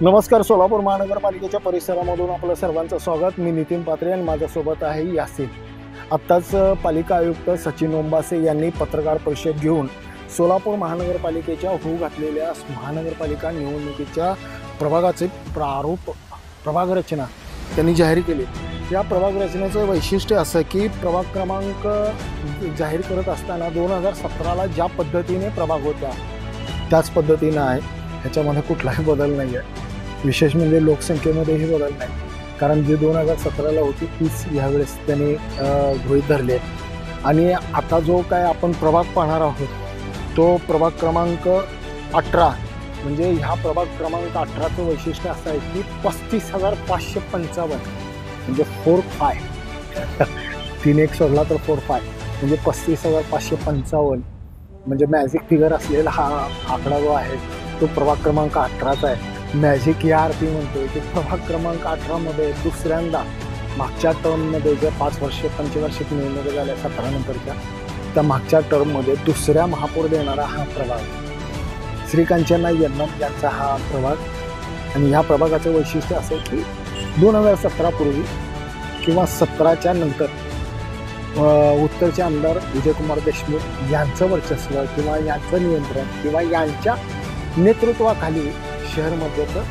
नमस्कार. सोलापूर महानगरपालिकेच्या परिसरामधून आपलं सर्वांचं स्वागत. मी नितीन पात्रे आणि माझ्यासोबत आहे यासीन. आत्ताच पालिका आयुक्त सचिन ओंबासे यांनी पत्रकार परिषद घेऊन सोलापूर महानगरपालिकेच्या होऊ घातलेल्या महानगरपालिका निवडणुकीच्या प्रभागाचे प्रभाग रचना त्यांनी जाहीर केली. या प्रभाग रचनेचं वैशिष्ट्य असं की प्रभाग क्रमांक जाहीर करत असताना 2017ला ज्या पद्धतीने प्रभाग होता त्याच पद्धतीनं आहे. ह्याच्यामध्ये कुठलाही बदल नाही आहे. विशेष म्हणजे लोकसंख्येमध्येही बदल नाही, कारण जे 2017ला होती तीच ह्यावेळेस त्यांनी गृहीत धरली आहे. आणि आता जो काय आपण प्रभाग पाहणार आहोत तो प्रभाग क्रमांक 18. म्हणजे ह्या प्रभाग क्रमांक 18चं वैशिष्ट्य असं आहे की 35,555 म्हणजे 45 3 एक सोडला तर 45 म्हणजे 35,555 म्हणजे मॅजिक फिगर असलेला हा आकडा जो आहे तो प्रभाग क्रमांक 18चा आहे. मॅजिक या अर्थी म्हणतोय की प्रभाग क्रमांक 18मध्ये दुसऱ्यांदा मागच्या टर्ममध्ये ज्या 5 वर्ष पंचवार्षिक निवडणुका झाल्या 17 नंतरच्या, त्या मागच्या टर्ममध्ये दुसऱ्या महापौर देणारा हा प्रभाग श्रीकांचना यन्नम यांचा हा प्रभाग. आणि ह्या प्रभागाचं वैशिष्ट्य असं की 2017 पूर्वी किंवा 17च्या नंतर उत्तरचे आमदार विजयकुमार देशमुख यांचं वर्चस्व किंवा यांचं नियंत्रण किंवा यांच्या नेतृत्वाखाली शहरमध्येचं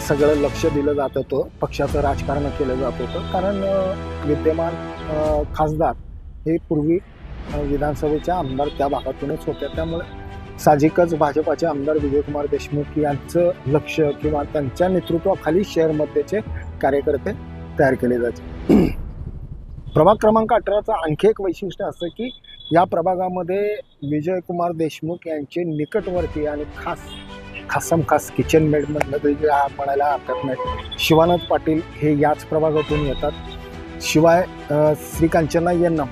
सगळं लक्ष दिलं जात होतं. पक्षाचं राजकारण केलं जात होतं, कारण विद्यमान खासदार हे पूर्वी विधानसभेच्या आमदार त्या भागातूनच होत्या. त्यामुळे साहजिकच भाजपाचे आमदार विजयकुमार देशमुख यांचं लक्ष किंवा त्यांच्या नेतृत्वाखाली शहरमध्येचे कार्यकर्ते तयार केले जाते. प्रभाग क्रमांक 18चं आणखी एक वैशिष्ट्य असं की या प्रभागामध्ये विजयकुमार देशमुख यांचे निकटवर्ती आणि खास किचन मेडमधलं जे म्हणायला हरकत नाही शिवानंद पाटील हे याच प्रभागातून येतात. शिवाय श्रीकांचना यन्नम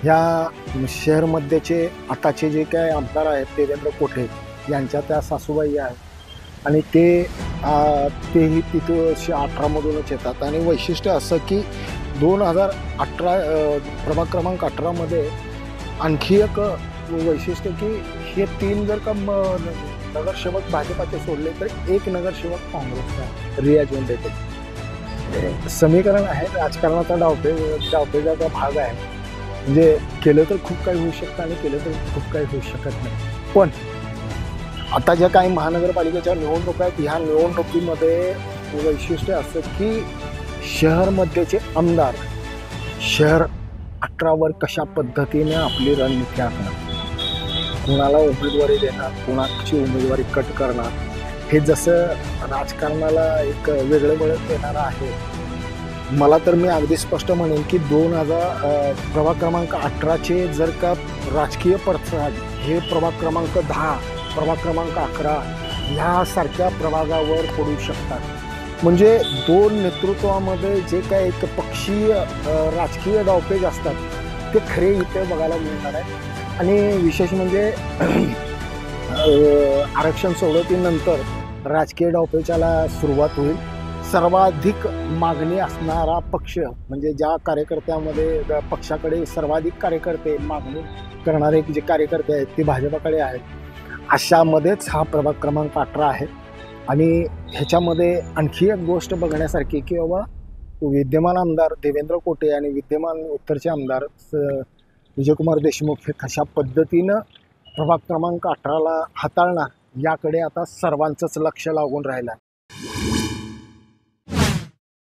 ह्या शहरमध्येचे आताचे जे काय आमदार आहेत देवेंद्र कोठे यांच्या त्या सासूबाई आहेत आणि तेही तिथं 18मधूनच येतात. आणि वैशिष्ट्य असं की 2018 प्रभाग क्रमांक 18मध्ये आणखी एक वैशिष्ट्य की हे 3 जर का नगरसेवक भाजपाचे सोडले तर एक नगरसेवक काँग्रेसचा रिया जोंडेचे समीकरण आहे. राजकारणाचा डावपेचाचा भाग आहे. म्हणजे केलं तर खूप काही होऊ शकतं आणि केलं तर खूप काही होऊ शकत नाही. पण आता ज्या काही महानगरपालिकेच्या निवडणुका आहेत ह्या निवडणुकीमध्ये वैशिष्ट्य असं की शहरमध्येचे आमदार शहर 18वर कशा पद्धतीने आपली रणनीती आखणार, कुणाला उमेदवारी देणार, कुणाची उमेदवारी कट करणार, हे जसं राजकारणाला एक वेगळं वळण देणारं आहे. मला तर मी अगदी स्पष्ट म्हणेन की प्रभाग क्रमांक 18चे जर का राजकीय पडसाद हे प्रभाग क्रमांक 10 प्रभाग क्रमांक 11 ह्यासारख्या प्रभागावर पडू शकतात. म्हणजे दोन नेतृत्वामध्ये जे काय एक पक्षीय राजकीय डावपेच असतात ते खरे इथे बघायला मिळणार आहे. आणि विशेष म्हणजे आरक्षण सोडतीनंतर राजकीय डावपेचाला सुरुवात होईल. सर्वाधिक मागणी असणारा पक्ष म्हणजे ज्या कार्यकर्त्यामध्ये पक्षाकडे सर्वाधिक कार्यकर्ते मागणी करणारे जे कार्यकर्ते आहेत ते भाजपाकडे आहेत. अशामध्येच हा प्रभाग क्रमांक 18 आहे. आणि ह्याच्यामध्ये आणखी एक गोष्ट बघण्यासारखी की बाबा विद्यमान आमदार देवेंद्र कोटे आणि विद्यमान उत्तरचे आमदार विजयकुमार देशमुख हे कशा पद्धतीनं प्रभाग क्रमांक 18ला हाताळणार याकडे आता सर्वांचंच लक्ष लागून राहिलं आहे.